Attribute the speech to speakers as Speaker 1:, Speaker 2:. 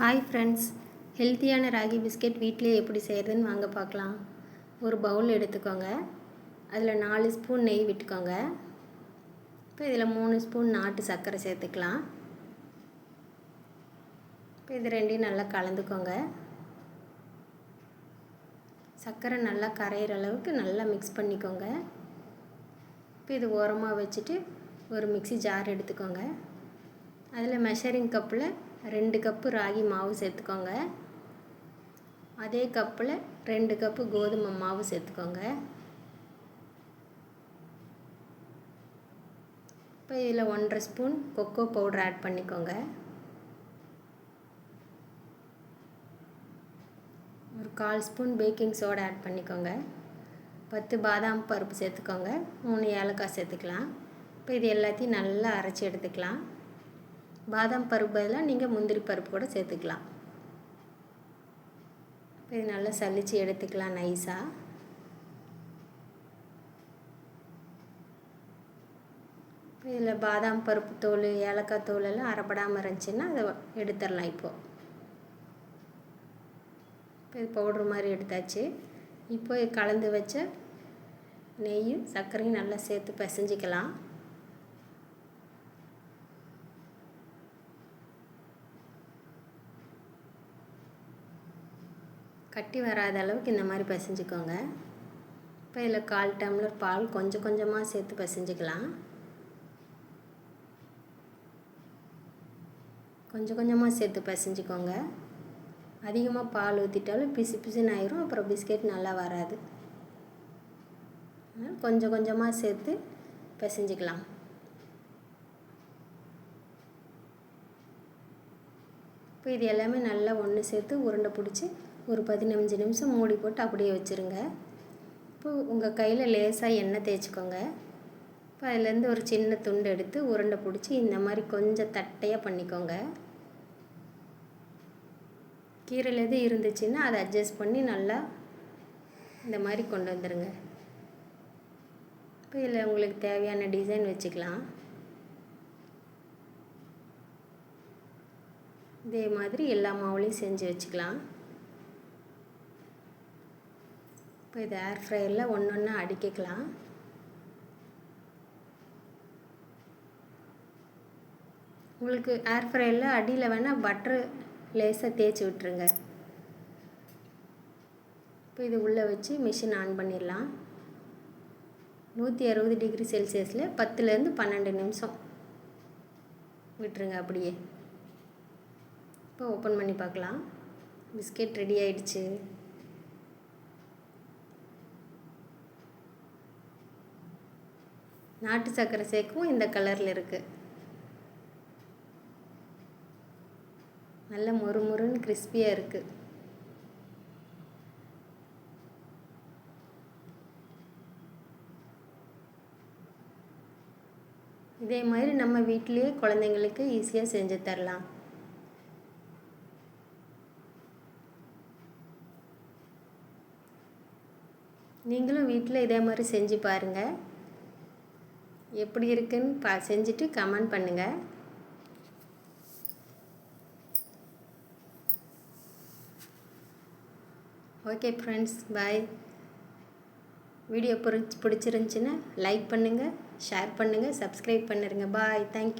Speaker 1: Hi friends, ஹெல்த்தியான ragi biscuit வீட்டிலே எப்படி செய்கிறதுன்னு வாங்க பார்க்கலாம். ஒரு பவுல் எடுத்துக்கோங்க. அதில் 4 ஸ்பூன் நெய் விட்டுக்கோங்க. இப்போ இதில் 3 ஸ்பூன் நாட்டு சர்க்கரை சேர்த்துக்கலாம். இப்போ இது ரெண்டையும் நல்லா கலந்துக்கோங்க. சர்க்கரை நல்லா கரையிற அளவுக்கு நல்லா மிக்ஸ் பண்ணிக்கோங்க. இப்போ இது ஓரமாக வச்சுட்டு ஒரு மிக்ஸி ஜார் எடுத்துக்கோங்க. அதில் மெஷரிங் கப்பில் 2 கப்பு ராகி மாவு சேர்த்துக்கோங்க. அதே கப்பில் 2 கப்பு கோதுமை மாவு சேர்த்துக்கோங்க. இப்போ இதில் 1.5 ஸ்பூன் கொக்கோ பவுடர் ஆட் பண்ணிக்கோங்க. ஒரு 1/4 ஸ்பூன் பேக்கிங் சோடா ஆட் பண்ணிக்கோங்க. 10 பாதாம் பருப்பு சேர்த்துக்கோங்க. 3 ஏலக்காய் சேர்த்துக்கலாம். இப்போ இது எல்லாத்தையும் நல்லா அரைச்சி எடுத்துக்கலாம். பாதாம் பருப்பு பதிலாக நீங்கள் முந்திரி பருப்பு கூட சேர்த்துக்கலாம். இப்போ இது நல்லா சலிச்சு எடுத்துக்கலாம் நைஸாக. இப்போ இதில் பாதாம் பருப்பு தோல், ஏலக்காய் தோல் எல்லாம் அரைப்படாமல் இருந்துச்சுன்னா அதை எடுத்துடலாம். இப்போ இது பவுட்ரு மாதிரி எடுத்தாச்சு. இப்போ கலந்து வச்ச நெய்யும் சர்க்கரையும் நல்லா சேர்த்து பிசைஞ்சிக்கலாம். கட்டி வராத அளவுக்கு இந்த மாதிரி பிசைஞ்சிக்கோங்க. இப்போ இதில் 1/4 டம்ளர் பால் கொஞ்சம் கொஞ்சமாக சேர்த்து பிசைஞ்சிக்கலாம். கொஞ்சம் கொஞ்சமாக சேர்த்து பிசைஞ்சிக்கோங்க. அதிகமாக பால் ஊற்றிட்டாலும் பிசு பிசுன்னு ஆயிரும், அப்புறம் பிஸ்கெட் நல்லா வராது. கொஞ்சம் கொஞ்சமாக சேர்த்து பிசைஞ்சிக்கலாம். இப்போ இது எல்லாமே நல்லா ஒன்று சேர்த்து உருண்டை பிடிச்சி ஒரு 15 நிமிஷம் மூடி போட்டு அப்படியே வச்சுருங்க. இப்போ உங்கள் கையில் லேசாக எண்ணெய் தேய்ச்சிக்கோங்க. இப்போ அதுலேருந்து ஒரு சின்ன துண்டு எடுத்து உருண்டை பிடிச்சி இந்த மாதிரி கொஞ்சம் தட்டையாக பண்ணிக்கோங்க. கீரையில் எது இருந்துச்சுன்னா அதை அட்ஜஸ்ட் பண்ணி நல்லா இந்த மாதிரி கொண்டு வந்துடுங்க. இப்போ இதில் உங்களுக்கு தேவையான டிசைன் வச்சுக்கலாம். இதே மாதிரி எல்லா மாவுலையும் செஞ்சு வச்சுக்கலாம். இப்போ இது ஏர் ஃப்ரையரில் ஒன்று ஒன்றா அடிக்கலாம். உங்களுக்கு ஏர் ஃப்ரையரில் அடியில் வேணால் பட்டர் லேசாக தேய்ச்சி விட்டுருங்க. இப்போ இது உள்ளே வச்சு மிஷின் ஆன் பண்ணிடலாம். 160 டிகிரி செல்சியஸில் 10லேருந்து 12 நிமிஷம் விட்டுருங்க அப்படியே. இப்போ ஓப்பன் பண்ணி பார்க்கலாம். பிஸ்கெட் ரெடி ஆயிடுச்சு. நாட்டு சர்க்கரை சேர்க்கவும் இந்த கலரில் இருக்குது. நல்ல மொறுமொறுன்னு கிறிஸ்பியாக இருக்குது. இதே மாதிரி நம்ம வீட்டிலேயே குழந்தைங்களுக்கு ஈஸியாக செஞ்சு தரலாம். நீங்களும் வீட்டில் இதே மாதிரி செஞ்சு பாருங்கள். எப்படி இருக்குன்னு செஞ்சுட்டு கமெண்ட் பண்ணுங்கள். ஓகே ஃப்ரெண்ட்ஸ், பாய். வீடியோ பிடிச்சிருந்துச்சின்னா லைக் பண்ணுங்கள், ஷேர் பண்ணுங்கள், சப்ஸ்கிரைப் பண்ணிடுங்க. பாய், தேங்க்யூ.